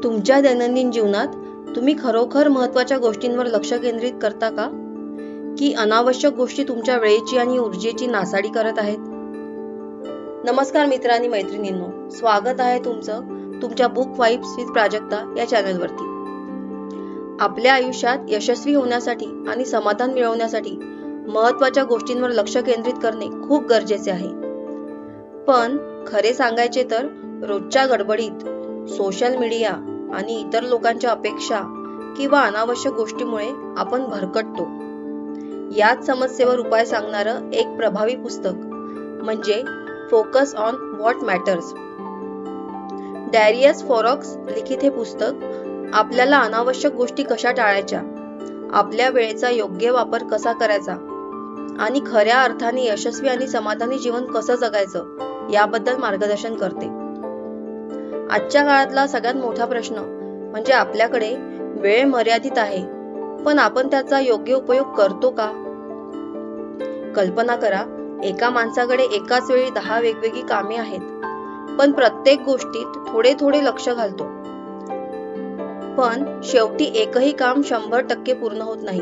तुमच्या दैनंदिन जीवनात तुम्ही खरोखर महत्त्वाच्या गोष्टींवर लक्ष केंद्रित करता का? की अनावश्यक गोष्टी तुमच्या वेळेची आणि ऊर्जेची नासाडी करत आहेत? नमस्कार मित्र आणि मैत्रिणींनो, स्वागत आहे तुमचं तुमच्या बुक वाइब्स विथ प्राजक्ता या चॅनलवरती. आपल्या आयुष्यात यशस्वी होण्यासाठी आणि समाधान मिळवण्यासाठी महत्त्वाच्या गोष्टींवर लक्ष केंद्रित करणे खूप गरजेचे आहे. पण खरे सांगायचे तर रोजच्या गडबडीत सोशल मीडिया आणि इतर लोकांच्या अपेक्षा किंवा अनावश्यक गोष्टीमुळे आपण भरकटतो. याच समस्येवर उपाय सांगणारं एक प्रभावी पुस्तक म्हणजे फोकस ऑन व्हॉट मॅटर्स. डॅरियस फॉरॉक्स लिखित हे पुस्तक आपल्याला अनावश्यक गोष्टी कशा टाळायच्या, आपल्या वेळेचा योग्य वापर कसा करायचा आणि खऱ्या अर्थाने यशस्वी आणि समाधानी जीवन कसं जगायचं याबद्दल मार्गदर्शन करते. आजच्या काळातला सगळ्यात मोठा प्रश्न म्हणजे आपल्याकडे वेळ मर्यादित आहे, पण आपण त्याचा योग्य उपयोग करतो का? कल्पना करा, एका माणसाकडे एकाच वेळी 10 वेगवेगळी कामे आहेत, पण प्रत्येक गोष्टीत थोडे थोडे लक्ष घालतो. पण शेवटी एकही काम 100% पूर्ण होत नाही.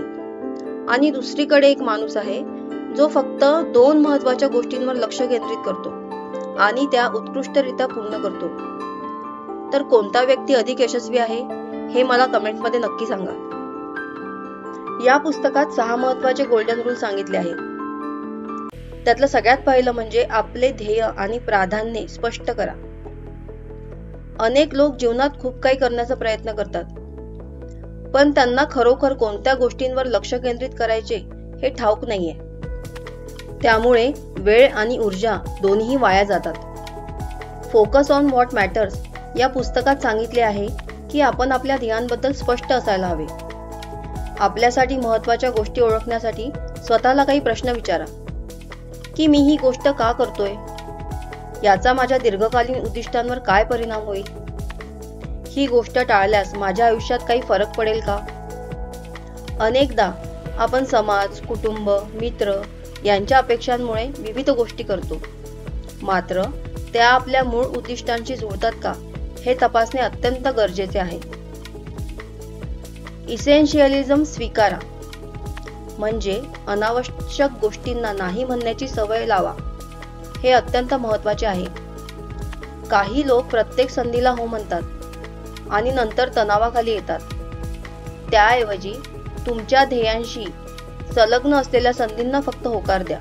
आणि दुसरीकडे एक माणूस आहे जो फक्त 2 महत्त्वाच्या गोष्टींवर लक्ष केंद्रित करतो आणि त्या उत्कृष्टरित्या पूर्ण करतो. तर कोणता व्यक्ती अधिक यशस्वी आहे हे मला कमेंटमध्ये नक्की सांगा. या पुस्तकात 6 महत्त्वाचे गोल्डन रूल सांगितले आहेत. त्यातलं सगळ्यात पहिलं म्हणजे आपले ध्येय आणि प्राधान्ये स्पष्ट करा. अनेक लोक जीवनात खूप काही करण्याचा प्रयत्न करतात, पण त्यांना खरोखर कोणत्या गोष्टींवर लक्ष केंद्रित करायचे हे ठाऊक नाहीये. त्यामुळे वेळ आणि ऊर्जा दोन्ही वाया जातात. फोकस ऑन व्हॉट मॅटर्स या पुस्तकात सांगितले आहे की आपण आपल्या ध्येयांबद्दल स्पष्ट असायला हवे. आपल्यासाठी महत्त्वाच्या गोष्टी ओळखण्यासाठी स्वतःला काही प्रश्न विचारा की मी ही गोष्ट का करतोय? याचा माझ्या दीर्घकालीन उद्दिष्टांवर काय परिणाम होईल? ही गोष्ट टाळल्यास माझ्या आयुष्यात काही फरक पडेल का? अनेकदा आपण समाज, कुटुंब, मित्र यांच्या अपेक्षांमुळे विविध गोष्टी करतो, मात्र त्या आपल्या मूळ उद्दिष्टांशी जुळतात का हे तपासणे अत्यंत गरजेचे आहे. इसेन्शियलिझम स्वीकारा म्हणजे अनावश्यक गोष्टींना नाही म्हणण्याची सवय लावा. हे अत्यंत महत्त्वाचे आहे. काही लोक प्रत्येक संधीला हो म्हणतात आणि नंतर तणावाखाली येतात. त्याऐवजी तुमच्या ध्येयांशी संलग्न असलेल्या संधींना फक्त होकार द्या.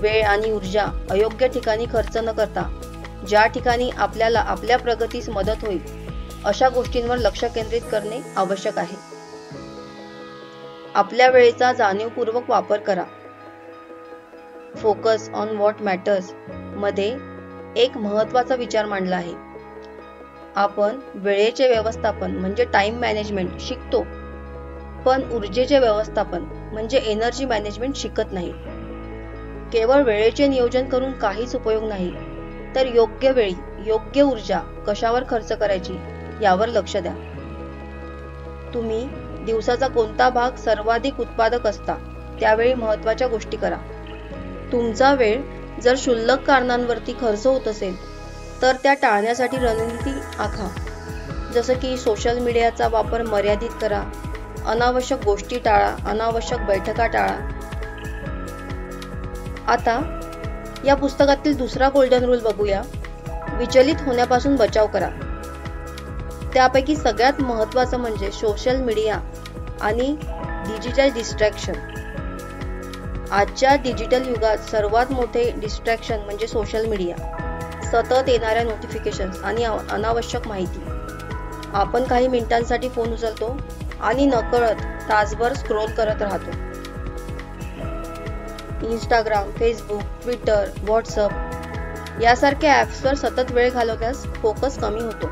वेळ आणि ऊर्जा अयोग्य ठिकाणी खर्च न करता ज्या ठिकाणी आपल्याला आपल्या प्रगतीस मदत होईल अशा गोष्टींवर लक्ष केंद्रित करणे आवश्यक आहे. आपल्या वेळेचा जाणीवपूर्वक वापर करा. फोकस ऑन व्हॉट मॅटर्स मध्ये एक महत्त्वाचा विचार मांडला आहे. आपण वेळेचे व्यवस्थापन म्हणजे टाइम मॅनेजमेंट शिकतो, पण ऊर्जेचे व्यवस्थापन म्हणजे एनर्जी मॅनेजमेंट शिकत नाही. केवळ वेळेचे नियोजन करून काहीच उपयोग नाही, तर योग्य वेळी योग्य ऊर्जा कशावर खर्च करायची यावर लक्ष द्या. तुम्ही दिवसाचा कोणता भाग सर्वाधिक उत्पादक असता त्यावेळी महत्त्वाच्या गोष्टी करा. तुमचा वेळ जर क्षुल्लक कारणांवरती खर्च होत असेल तर त्या टाळण्यासाठी रणनीती आखा. जसं की सोशल मीडियाचा वापर मर्यादित करा, अनावश्यक गोष्टी टाळा, अनावश्यक बैठका टाळा. आता या पुस्तकातील दुसरा गोल्डन रूल बघूया. विचलित होण्यापासून बचाव करा. त्यापैकी सगळ्यात महत्त्वाचं म्हणजे सोशल मीडिया आणि डिजिटल डिस्ट्रॅक्शन. आजच्या डिजिटल युगात सर्वात मोठे डिस्ट्रॅक्शन म्हणजे सोशल मीडिया. सतत येणाऱ्या नोटिफिकेशन्स आणि अनावश्यक माहिती. आपण काही मिनिटांसाठी फोन उचलतो आणि नकळत तासभर स्क्रोल करत राहतो. इंस्टाग्राम, फेसबुक, ट्विटर, व्हॉट्सअप यासारख्या ॲप्सवर सतत वेळ घालवल्यास फोकस कमी होतो.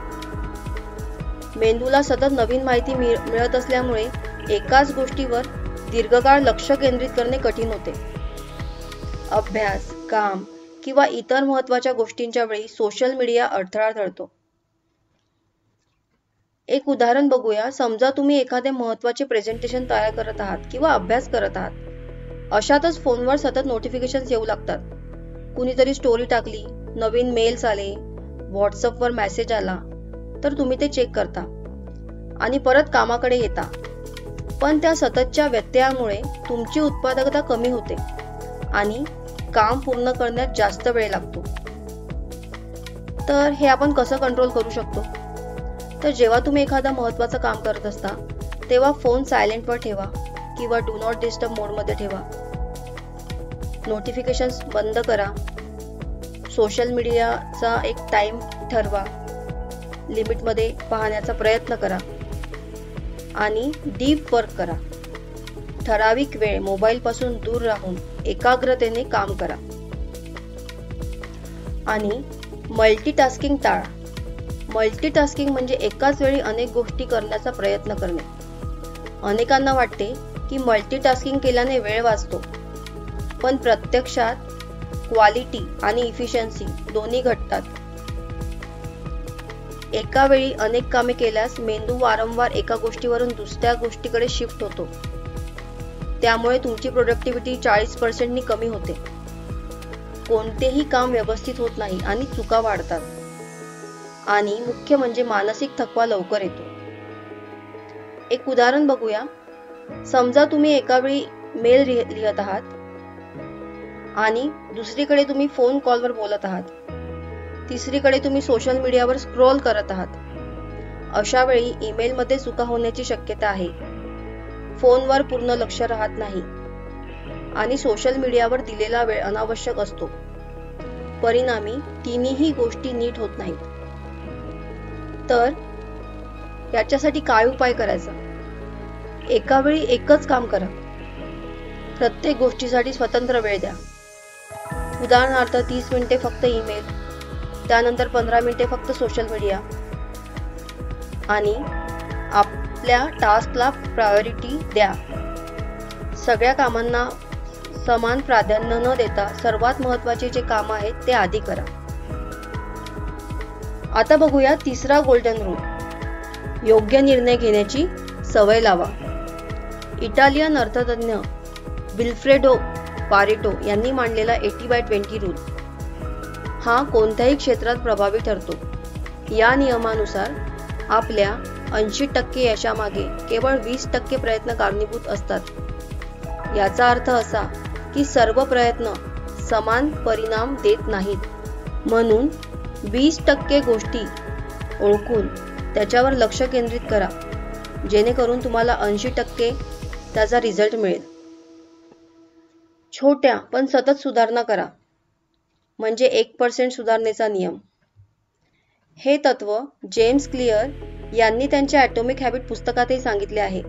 मेंदूला सतत नवीन माहिती मिळत असल्यामुळे एकाच गोष्टीवर दीर्घकाळ लक्ष केंद्रित करणे कठीण होते. अभ्यास, काम किंवा इतर महत्त्वाच्या गोष्टींच्या वेळी सोशल मीडिया अडथळा ठरतो. एक उदाहरण बघूया. समजा तुम्ही एखादे महत्त्वाचे प्रेझेंटेशन तयार करत आहात किंवा अभ्यास करत आहात. अशातच फोनवर सतत नोटिफिकेशन्स येऊ लागतात. कुणीतरी स्टोरी टाकली, नवीन मेल्स आले, व्हॉट्सअपवर मेसेज आला तर तुम्ही ते चेक करता आणि परत कामाकडे येता. पण त्या सततच्या व्यत्ययामुळे तुमची उत्पादकता कमी होते आणि काम पूर्ण करण्यात जास्त वेळ लागतो. तर हे आपण कसं कंट्रोल करू शकतो? तर जेव्हा तुम्ही एखादं महत्त्वाचं काम करत असता तेव्हा फोन सायलेंटवर ठेवा किंवा डू नॉट डिस्टर्ब मोडमध्ये ठेवा. नोटिफिकेशन्स बंद करा. सोशल मीडियाचा एक टाइम ठरवा. लिमिटमध्ये पाहण्याचा प्रयत्न करा आणि डीप वर्क करा. ठराविक वेळ मोबाईलपासून दूर राहून एकाग्रतेने काम करा. आणि मल्टीटास्किंग टाळा. मल्टीटास्किंग म्हणजे एकाच वेळी अनेक गोष्टी करण्याचा प्रयत्न करणे. अनेकांना वाटते की मल्टीटास्किंग केल्याने वेळ वाचतो, पण प्रत्यक्षात क्वालिटी आणि इफिशियन्सी दोन्ही घटतात. एका वेळी अनेक कामे केल्यास मेंदू वारंवार एका गोष्टीवरून दुसऱ्या गोष्टीकडे शिफ्ट होतो. त्यामुळे तुमची प्रोडक्टिव्हिटी 40% कमी होते. कोणतेही काम व्यवस्थित होत नाही आणि चुका वाढतात. आणि मुख्य म्हणजे मानसिक थकवा लवकर येतो. एक उदाहरण बघूया. समजा तुम्ही एका वेळी मेल लिहित आहात आणि दुसरीकडे तुम्ही फोन कॉलवर बोलत आहात. तिसरीकडे तुम्ही सोशल मीडियावर स्क्रोल करत आहात. अशा वेळी ईमेलमध्ये चुका होण्याची शक्यता आहे. फोनवर पूर्ण लक्ष राहत नाही आणि सोशल मीडियावर दिलेला वेळ अनावश्यक असतो. परिणामी तिन्ही गोष्टी नीट होत नाहीत. तर याच्यासाठी काय उपाय करायचा? एका वेळी एकच काम करा. प्रत्येक गोष्टीसाठी स्वतंत्र वेळ द्या. उदाहरणार्थ 30 मिनिटे फक्त ईमेल, त्यानंतर 15 मिनिटे फक्त सोशल मीडिया. आणि आपल्या टास्कला प्रायोरिटी द्या. सगळ्या कामांना समान प्राधान्य न देता सर्वात महत्त्वाचे जे काम आहेत ते आधी करा. आता बघूया तिसरा गोल्डन रूल. योग्य निर्णय घेण्याची सवय लावा. इटालियन अर्थतज्ञ विल्फ्रेडो पारेटो यांनी मांडलेला 80/20 रूल हा कोणत्याही क्षेत्रात प्रभावी ठरतो. या नियमानुसार आपल्या 80% यशामागे केवळ 20% प्रयत्न कारणीभूत असतात. याचा अर्थ असा की सर्व प्रयत्न समान परिणाम देत नाहीत. म्हणून 20% गोष्टी ओळखून त्याच्यावर लक्ष केंद्रित करा, जेणेकरून तुम्हाला 80% त्याचा रिझल्ट मिळेल. छोट्या पण सतत सुधारणा करा, म्हणजे 1% सुधारणेचा नियम. हे तत्व जेम्स क्लिअर यांनी त्यांच्या ॲटॉमिक हॅबिट पुस्तकातही सांगितले आहे.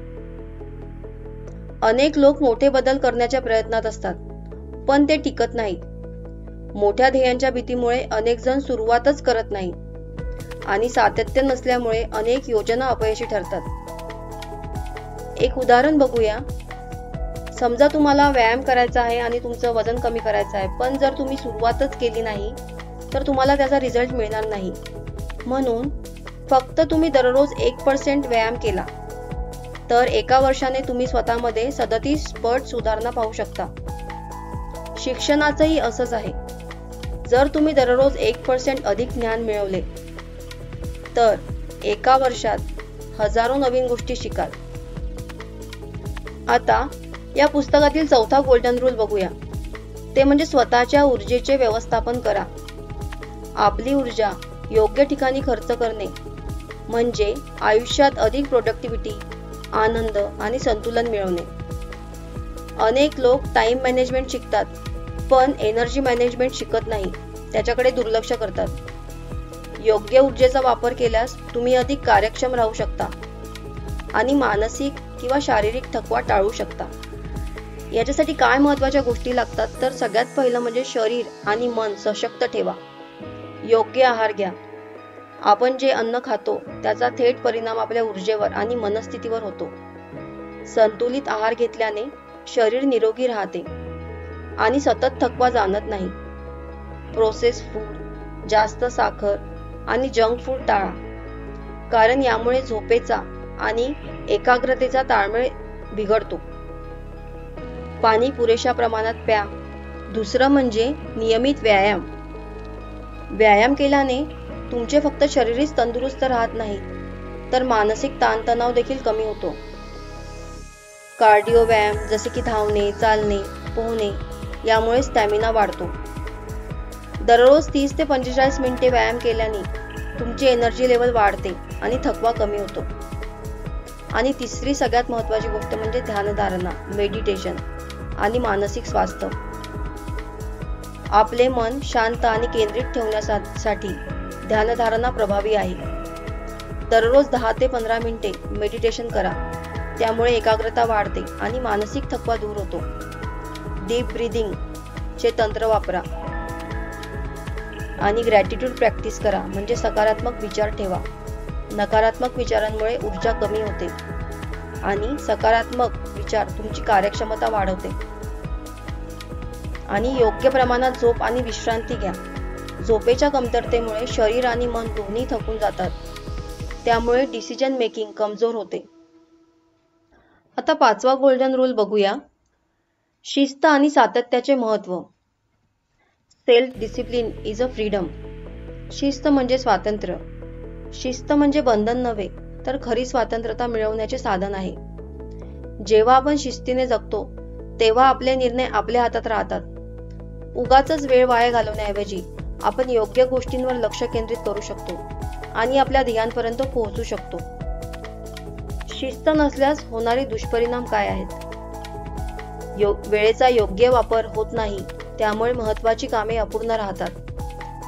अनेक लोक मोठे बदल करण्याच्या प्रयत्नात असतात, पण ते टिकत नाहीत. मोठ्या ध्येयांच्या भीतीमुळे अनेक जण सुरुवातच करत नाहीत आणि सातत्य नसल्यामुळे अनेक योजना अपयशी ठरतात. एक उदाहरण बघूया. समजा तुम्हाला व्यायाम करायचा आहे आणि तुमचं वजन कमी करायचं आहे, पण जर तुम्ही सुरुवातच केली नाही तर तुम्हाला त्याचा रिझल्ट मिळणार नाही. म्हणून फक्त तुम्ही दररोज 1% व्यायाम केला तर एका वर्षाने तुम्ही स्वतःमध्ये 37 पट सुधारणा पाहू शकता. शिक्षणाचंही असंच आहे. जर तुम्ही दररोज 1% अधिक ज्ञान मिळवले तर एका वर्षात हजारो नवीन गोष्टी शिकाल. आता या पुस्तकातील चौथा गोल्डन रूल बघूया. ते म्हणजे स्वतःच्या ऊर्जेचे व्यवस्थापन करा. आपली ऊर्जा योग्य ठिकाणी खर्च करणे म्हणजे आयुष्यात अधिक प्रोडक्टिव्हिटी, आनंद आणि संतुलन मिळवणे. अनेक लोक टाइम मॅनेजमेंट शिकतात, पण एनर्जी मॅनेजमेंट शिकत नाही, त्याच्याकडे दुर्लक्ष करतात. योग्य ऊर्जेचा वापर केल्यास तुम्ही अधिक कार्यक्षम राहू शकता आणि मानसिक किंवा शारीरिक थकवा टाळू शकता. याच्यासाठी काय महत्त्वाच्या गोष्टी लागतात तर सगळ्यात पहिलं म्हणजे शरीर आणि मन सशक्त ठेवा. योग्य आहार घ्या. आपण जे अन्न खातो त्याचा थेट परिणाम आपल्या ऊर्जेवर आणि मनस्थितीवर होतो. संतुलित आहार घेतल्याने शरीर निरोगी राहते आणि सतत थकवा जाणत नाही. प्रोसेस फूड, जास्त साखर आणि जंक फूड टाळा, कारण यामुळे झोपेचा आणि एकाग्रतेचा ताळमेळ बिघडतो. पाणी पुरेशा प्रमाणात प्या. दुसरं म्हणजे नियमित व्यायाम. व्यायाम केल्याने तुमचे फक्त शरीरच तंदुरुस्त राहत नाही, तर मानसिक ताणतणाव देखील कमी होतो. कार्डिओ व्यायाम जसे की धावणे, चालणे, पोहणे यामुळे स्टॅमिना वाढतो. दररोज 30 ते 45 मिनिटे व्यायाम केल्याने तुमची एनर्जी लेवल वाढते आणि थकवा कमी होतो. आणि तिसरी सगळ्यात महत्त्वाची गोष्ट म्हणजे ध्यानधारणा, मेडिटेशन आणि मानसिक स्वास्थ्य. आपले मन शांत आणि केंद्रित ठेवण्यासाठी ध्यानधारणा प्रभावी आहे. दररोज 10 ते 15 मिनिटे मेडिटेशन करा. त्यामुळे एकाग्रता वाढते आणि मानसिक थकवा दूर होतो. डीप ब्रीदिंग चे तंत्र वापरा आणि ग्रॅटिट्यूड प्रॅक्टिस करा, म्हणजे सकारात्मक विचार ठेवा. नकारात्मक विचारांमुळे ऊर्जा कमी होते आणि सकारात्मक विचार तुमची कार्यक्षमता वाढवते. आणि योग्य प्रमाणात झोप आणि विश्रांती घ्या. झोपेच्या कमतरतेमुळे शरीर आणि मन दोन्ही थकून जातात. त्यामुळे डिसिजन मेकिंग कमजोर होते. आता 5वा गोल्डन रूल बघूया. शिस्त आणि सातत्याचे महत्त्व. Self discipline is a freedom. शिस्त म्हणजे स्वातंत्र्य. शिस्त म्हणजे बंधन नव्हे, तर खरी स्वातंत्र्यता मिळवण्याचे साधन आहे. जेव्हा आपण शिस्तीने जगतो तेव्हा आपले निर्णय आपल्या हातात राहतात. उगाचच वेळ वाया घालवण्याऐवजी आपण योग्य गोष्टींवर लक्ष केंद्रित करू शकतो आणि आपल्या ध्येयांपर्यंत पोहोचू शकतो. शिस्त नसल्यास होणारे दुष्परिणाम काय आहेत? वेळेचा योग्य वापर होत नाही, त्यामुळे महत्त्वाची कामे अपूर्ण राहतात.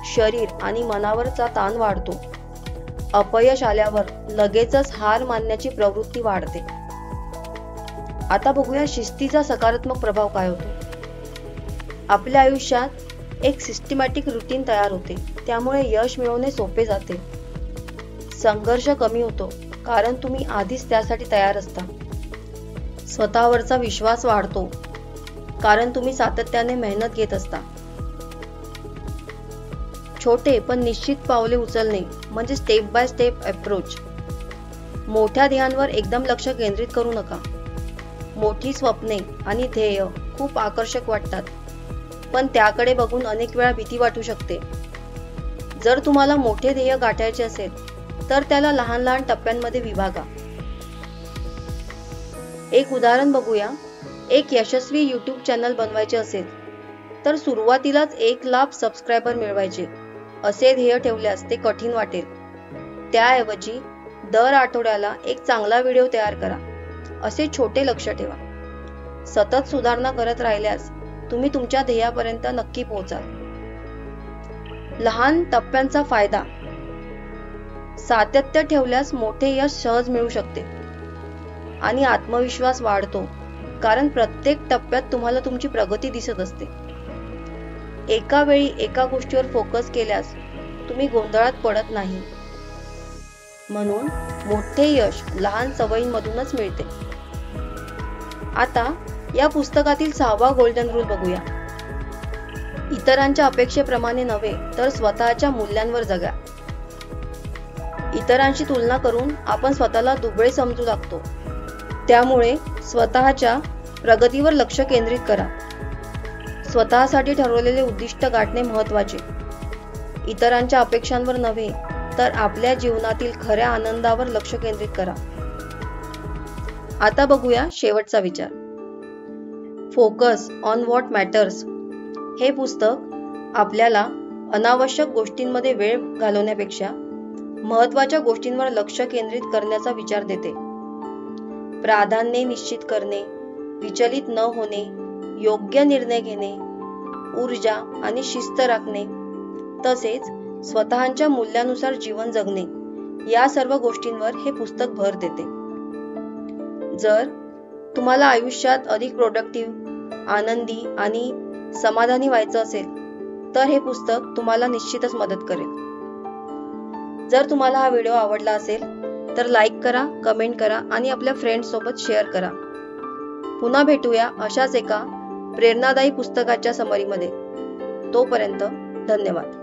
शरीर आणि मनावरचा ताण वाढतो. अपयश आल्यावर लगेचच हार मानण्याची प्रवृत्ती वाढते. आता बघूया शिस्तीचा सकारात्मक प्रभाव काय होतो. आपल्या आयुष्यात एक सिस्टमॅटिक रुटीन तयार होते, त्यामुळे यश मिळवणे सोपे जाते. संघर्ष कमी होतो, कारण तुम्ही आधीच त्यासाठी तयार असता. स्वतःवरचा विश्वास वाढतो, कारण तुम्ही सातत्याने मेहनत घेत असता. छोटे पण निश्चित पावले उचलणे म्हणजे स्टेप बाय स्टेप अप्रोच. मोठ्या ध्येयांवर एकदम लक्ष केंद्रित करू नका. मोठी स्वप्ने आणि ध्येय खूप आकर्षक वाटतात, पण त्याकडे बघून अनेक वेळा भीती वाटू शकते. जर तुम्हाला मोठे ध्येय गाठायचे असेल तर त्याला लहान लहान टप्प्यांमध्ये विभागा. एक उदाहरण बघूया. एक यशस्वी YouTube चॅनल बनवायचे असेल तर सुरुवातीलाच 1 लाख सबस्क्रायबर मिळवायचे असे ध्येय ठेवल्यास ते कठीण वाटेल. त्याऐवजी दर आठवड्याला एक चांगला व्हिडिओ तयार करा असे छोटे लक्ष ठेवा. सतत सुधारणा करत राहिल्यास तुम्ही तुमच्या ध्येयापर्यंत नक्की पोहोचाल. लहान टप्प्यांचा फायदा. सातत्य ठेवल्यास मोठे यश सहज मिळू शकते आणि आत्मविश्वास वाढतो, कारण प्रत्येक टप्प्यात तुम्हाला तुमची प्रगती दिसत असते. एका वेळी एका गोष्टीवर फोकस केल्यास तुम्ही गोंधळात पडत नाही. म्हणून मोठे यश लहान सवयींमधूनच मिळते. आता या पुस्तकातील 6वा गोल्डन रूल बघूया. इतरांच्या अपेक्षेप्रमाणे नव्हे, तर स्वतःच्या मूल्यांवर जगा. इतरांशी तुलना करून आपण स्वतःला दुबळे समजू लागतो. त्यामुळे स्वतःच्या प्रगतीवर लक्ष केंद्रित करा. स्वतःसाठी ठरवलेले उद्दिष्ट गाठणे महत्त्वाचे. इतरांच्या अपेक्षांवर नव्हे, तर आपल्या जीवनातील खऱ्या आनंदावर लक्ष केंद्रित करा. आता बघूया शेवटचा विचार. Focus on what matters. हे पुस्तक आपल्याला अनावश्यक गोष्टींमध्ये वेळ घालवण्यापेक्षा महत्त्वाच्या गोष्टींवर लक्ष केंद्रित करण्याचा विचार देते. प्राधान्ये निश्चित करणे, विचलित न होणे, योग्य निर्णय घेणे, ऊर्जा आणि शिस्त राखणे, तसेच स्वतःच्या मूल्यानुसार जीवन जगणे, या सर्व गोष्टींवर हे पुस्तक भर देते. जर तुम्हाला आयुष्यात अधिक प्रोडक्टिव्ह, आनंदी आणि समाधानी व्हायचं असेल तर हे पुस्तक तुम्हाला निश्चितच मदत करेल. जर तुम्हाला हा व्हिडिओ आवडला असेल तर लाईक करा, कमेंट करा आणि आपल्या फ्रेंड्स सोबत शेअर करा. पुन्हा भेटूया अशाच एका प्रेरणादायी पुस्तकाच्या समरीमध्ये. तोपर्यंत धन्यवाद.